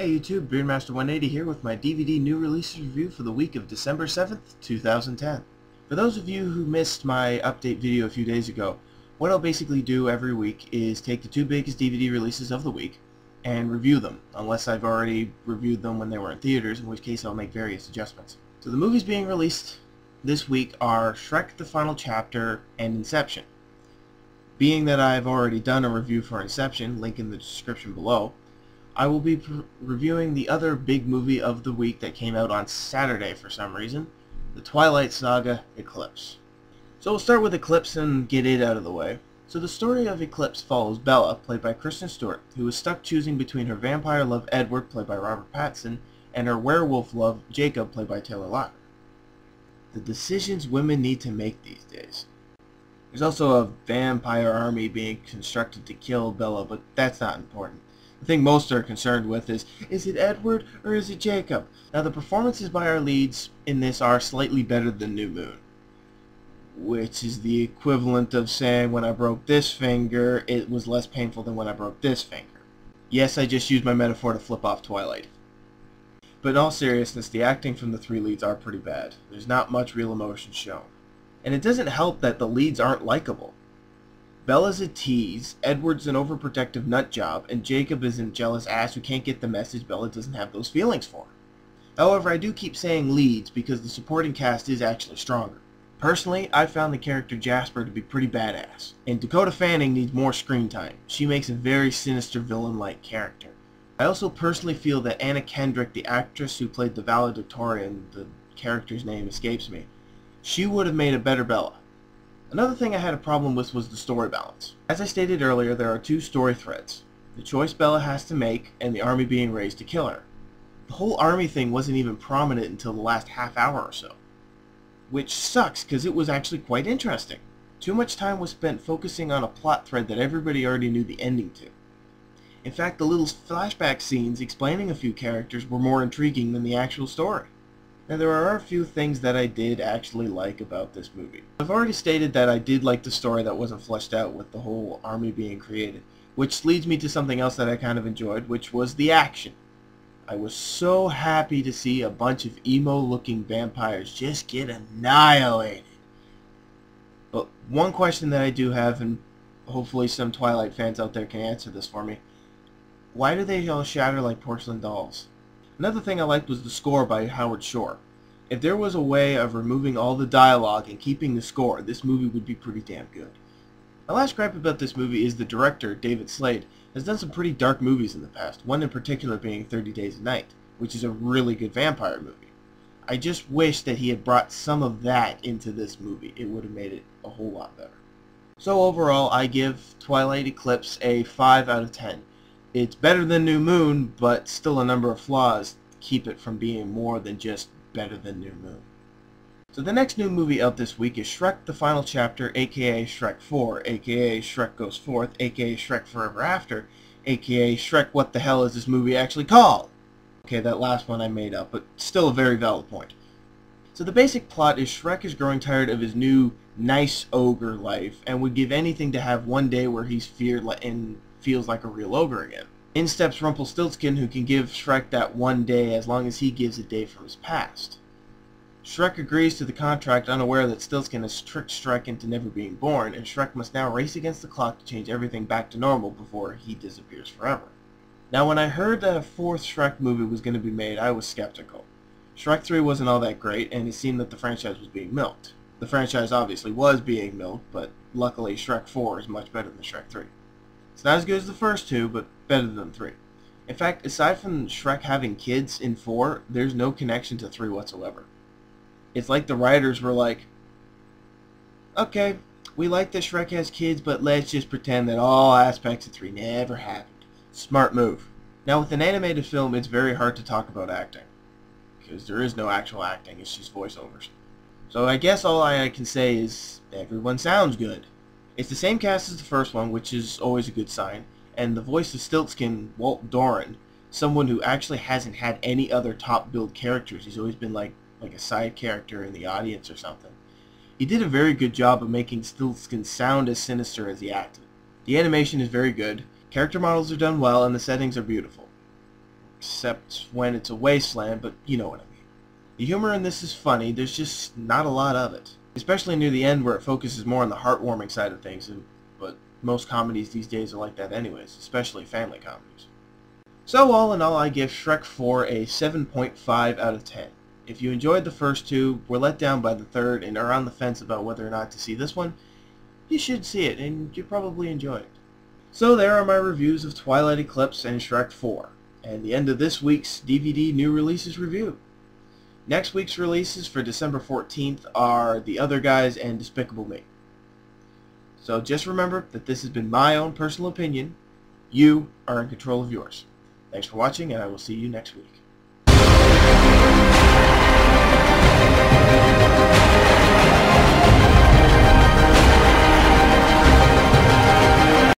Hey YouTube, Beardmaster180 here with my DVD new releases review for the week of December 7th, 2010. For those of you who missed my update video a few days ago, what I'll basically do every week is take the two biggest DVD releases of the week and review them, unless I've already reviewed them when they were in theaters, in which case I'll make various adjustments. So the movies being released this week are Shrek the Final Chapter and Inception. Being that I've already done a review for Inception, link in the description below, I will be reviewing the other big movie of the week that came out on Saturday for some reason, the Twilight Saga Eclipse. So we'll start with Eclipse and get it out of the way. So the story of Eclipse follows Bella, played by Kristen Stewart, who is stuck choosing between her vampire love Edward, played by Robert Pattinson, and her werewolf love Jacob, played by Taylor Lautner. The decisions women need to make these days. There's also a vampire army being constructed to kill Bella, but that's not important. The thing most are concerned with is it Edward or is it Jacob? Now the performances by our leads in this are slightly better than New Moon, which is the equivalent of saying when I broke this finger, it was less painful than when I broke this finger. Yes, I just used my metaphor to flip off Twilight. But in all seriousness, the acting from the three leads are pretty bad. There's not much real emotion shown. And it doesn't help that the leads aren't likable. Bella's a tease, Edward's an overprotective nutjob, and Jacob is a jealous ass who can't get the message Bella doesn't have those feelings for. However, I do keep saying leads because the supporting cast is actually stronger. Personally, I found the character Jasper to be pretty badass, and Dakota Fanning needs more screen time. She makes a very sinister villain-like character. I also personally feel that Anna Kendrick, the actress who played the valedictorian, the character's name escapes me, she would have made a better Bella. Another thing I had a problem with was the story balance. As I stated earlier, there are two story threads. The choice Bella has to make, and the army being raised to kill her. The whole army thing wasn't even prominent until the last half hour or so. Which sucks, because it was actually quite interesting. Too much time was spent focusing on a plot thread that everybody already knew the ending to. In fact, the little flashback scenes explaining a few characters were more intriguing than the actual story. Now there are a few things that I did actually like about this movie. I've already stated that I did like the story that wasn't fleshed out with the whole army being created, which leads me to something else that I kind of enjoyed, which was the action. I was so happy to see a bunch of emo-looking vampires just get annihilated. But one question that I do have, and hopefully some Twilight fans out there can answer this for me, why do they all shatter like porcelain dolls? Another thing I liked was the score by Howard Shore. If there was a way of removing all the dialogue and keeping the score, this movie would be pretty damn good. My last gripe about this movie is the director, David Slade, has done some pretty dark movies in the past, one in particular being 30 Days a Night, which is a really good vampire movie. I just wish that he had brought some of that into this movie. It would have made it a whole lot better. So overall, I give Twilight Eclipse a 5 out of 10. It's better than New Moon, but still a number of flaws keep it from being more than just better than New Moon. So the next new movie out this week is Shrek the Final Chapter, aka Shrek 4, aka Shrek Goes Forth, aka Shrek Forever After, aka Shrek What the Hell Is This Movie Actually Called? Okay, that last one I made up, but still a very valid point. So the basic plot is Shrek is growing tired of his new nice ogre life and would give anything to have one day where he's feared and feels like a real ogre again. In steps Rumpelstiltskin, who can give Shrek that one day as long as he gives a day from his past. Shrek agrees to the contract, unaware that Stiltskin has tricked Shrek into never being born, and Shrek must now race against the clock to change everything back to normal before he disappears forever. Now when I heard that a fourth Shrek movie was going to be made, I was skeptical. Shrek 3 wasn't all that great, and it seemed that the franchise was being milked. The franchise obviously was being milked, but luckily Shrek 4 is much better than Shrek 3. It's not as good as the first two, but better than 3. In fact, aside from Shrek having kids in 4, there's no connection to 3 whatsoever. It's like the writers were like, okay, we like that Shrek has kids, but let's just pretend that all aspects of 3 never happened. Smart move. Now with an animated film, it's very hard to talk about acting, because there is no actual acting, it's just voiceovers. So I guess all I can say is, everyone sounds good. It's the same cast as the first one, which is always a good sign, and the voice of Stiltskin, Walt Doran, someone who actually hasn't had any other top-billed characters. He's always been like a side character in the audience or something. He did a very good job of making Stiltskin sound as sinister as he acted. The animation is very good, character models are done well, and the settings are beautiful. except when it's a wasteland, but you know what I mean. The humor in this is funny, there's just not a lot of it. Especially near the end where it focuses more on the heartwarming side of things, but most comedies these days are like that anyways, especially family comedies. So all in all, I give Shrek 4 a 7.5 out of 10. If you enjoyed the first two, were let down by the third, and are on the fence about whether or not to see this one, you should see it, and you'll probably enjoy it. So there are my reviews of Twilight Eclipse and Shrek 4, and the end of this week's DVD New Releases review. Next week's releases for December 14th are The Other Guys and Despicable Me. So just remember that this has been my own personal opinion. You are in control of yours. Thanks for watching, and I will see you next week.